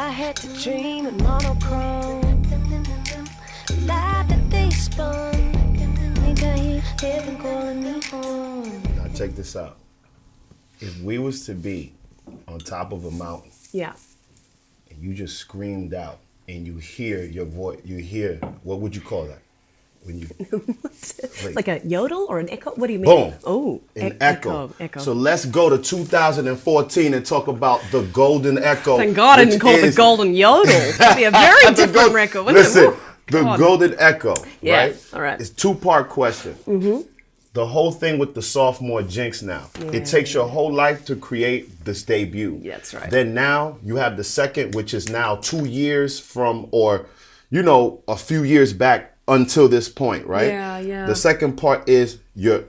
I had to dream in monochrome. Life that they spun. Heaven calling me home. Now check this out. If we was to be on top of a mountain, Yeah. and you just screamed out, and you hear your voice, you hear, what would you call that? When you Like a yodel or an echo? What do you mean? Boom. Oh, An echo. Echo. So let's go to 2014 and talk about the golden echo. Thank God I didn't call it the golden yodel. That'd be a very different record, wouldn't Listen, it? the God. golden echo, Yeah, right? all right. It's two-part question. Mm-hmm. The whole thing with the sophomore jinx now. It takes your whole life to create this debut. Yeah, that's right. Then now you have the second, which is now 2 years from, or, you know, a few years back until this point, right? Yeah, yeah. The second part is the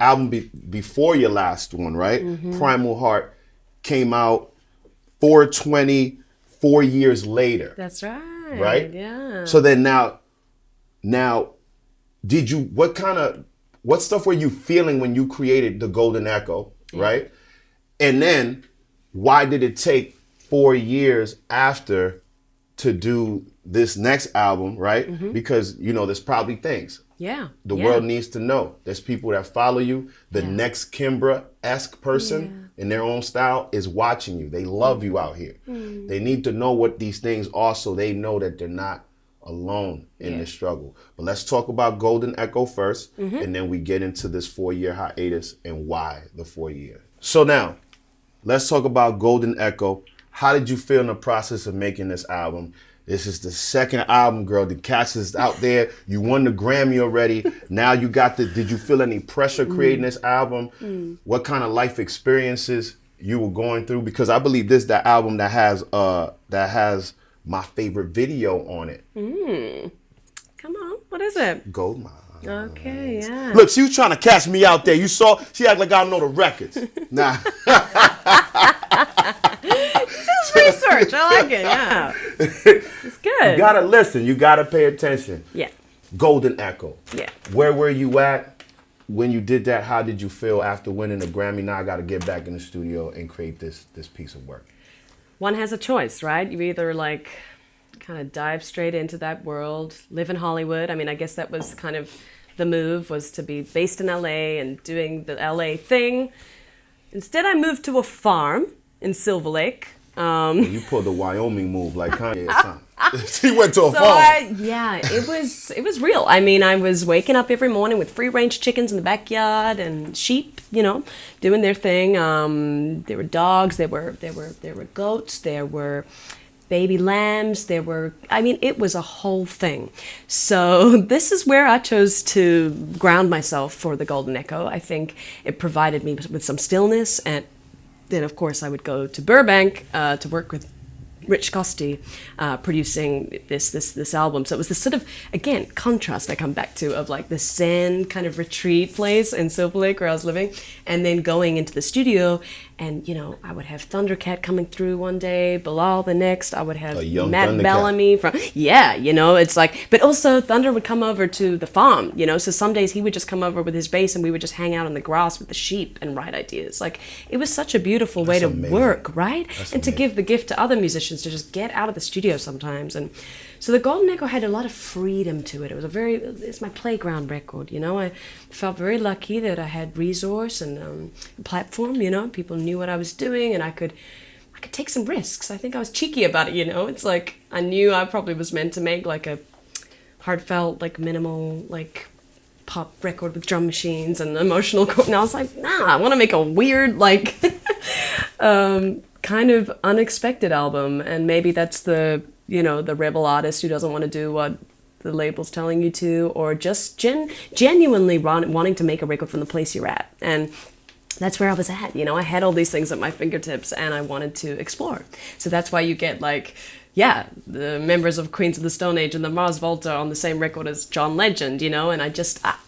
album before your last one, right? Mm-hmm. Primal Heart came out 4/20, 4 years later. That's right. Right? Yeah. So then now, did you, what stuff were you feeling when you created the Golden Echo, right? And then why did it take 4 years after to do this next album, right? Mm-hmm. Because, you know, there's probably things. Yeah. The world needs to know. There's people that follow you. The Yeah. next Kimbra-esque person in their own style is watching you. They love you out here. They need to know what these things are so they know that they're not alone in this struggle. But let's talk about Golden Echo first, and then we get into this 4-year hiatus and why the 4 year. So now, let's talk about Golden Echo. How did you feel in the process of making this album? This is the second album, girl. The cast is out there. You won the Grammy already. Now you got did you feel any pressure creating this album? What kind of life experiences you were going through? Because I believe this is the album that has my favorite video on it. Come on. What is it? Gold Mine. Okay, yeah. Look, she was trying to catch me out there. You saw? She act like I don't know the records. Nah. Research. I like it. Yeah. It's good. You gotta listen. You gotta pay attention. Yeah. Golden Echo. Yeah. Where were you at when you did that? How did you feel after winning the Grammy? Now I got to get back in the studio and create this piece of work. One has a choice, right? You either like kind of dive straight into that world, live in Hollywood. I mean, I guess that was kind of the move, was to be based in LA and doing the LA thing. Instead, I moved to a farm in Silver Lake. You pulled the Wyoming move like Kanye or something. She went to a So farm. it was real. I mean, I was waking up every morning with free range chickens in the backyard and sheep, you know, doing their thing. There were dogs, there were goats, there were baby lambs, it was a whole thing. So this is where I chose to ground myself for the Golden Echo. I think it provided me with some stillness, and then of course I would go to Burbank to work with Rich Costi producing this album. So it was this sort of, again, contrast I come back to of like the Zen kind of retreat place in Silver Lake where I was living, and then going into the studio, and, you know, I would have Thundercat coming through one day, Bilal the next, I would have Matt Thundercat. Bellamy from, you know, it's like, but also Thunder would come over to the farm, you know, so some days he would just come over with his bass and we would just hang out in the grass with the sheep and write ideas. Like, it was such a beautiful way to work, right? And to give the gift to other musicians to just get out of the studio sometimes. And so the Golden Echo had a lot of freedom to it. It's my playground record, you know. I felt very lucky that I had resource and platform, you know. People knew what I was doing, and I could take some risks. I think I was cheeky about it, you know. It's like I knew I probably was meant to make like a heartfelt, like minimal, like pop record with drum machines and emotional. And I was like, nah, I want to make a weird, like kind of unexpected album. And maybe that's the, you know, the rebel artist who doesn't want to do what the label's telling you to, or just genuinely wanting to make a record from the place you're at. And that's where I was at. You know, I had all these things at my fingertips and I wanted to explore. So that's why you get like, the members of Queens of the Stone Age and the Mars Volta on the same record as John Legend, you know. And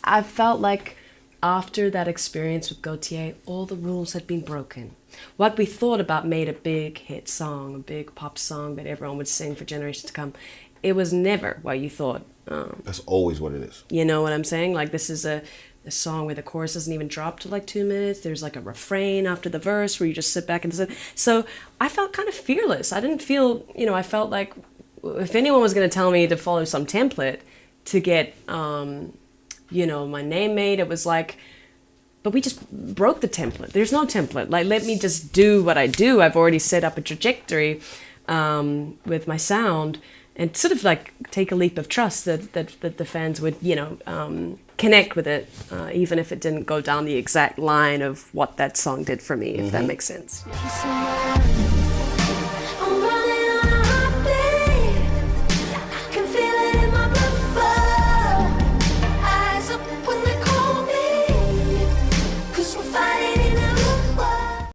I felt like after that experience with Gautier, all the rules had been broken. What we thought about made a big hit song, a big pop song that everyone would sing for generations to come. It was never what you thought. That's always what it is. You know what I'm saying? Like, this is a song where the chorus doesn't even drop to like 2 minutes. There's like a refrain after the verse where you just sit back and listen. So I felt kind of fearless. I didn't feel, I felt like if anyone was going to tell me to follow some template to get, my name made, it was like, but we just broke the template. There's no template. Like, let me just do what I do. I've already set up a trajectory with my sound, and sort of like take a leap of trust that the fans would, connect with it, even if it didn't go down the exact line of what that song did for me, if that makes sense. Peace of mind.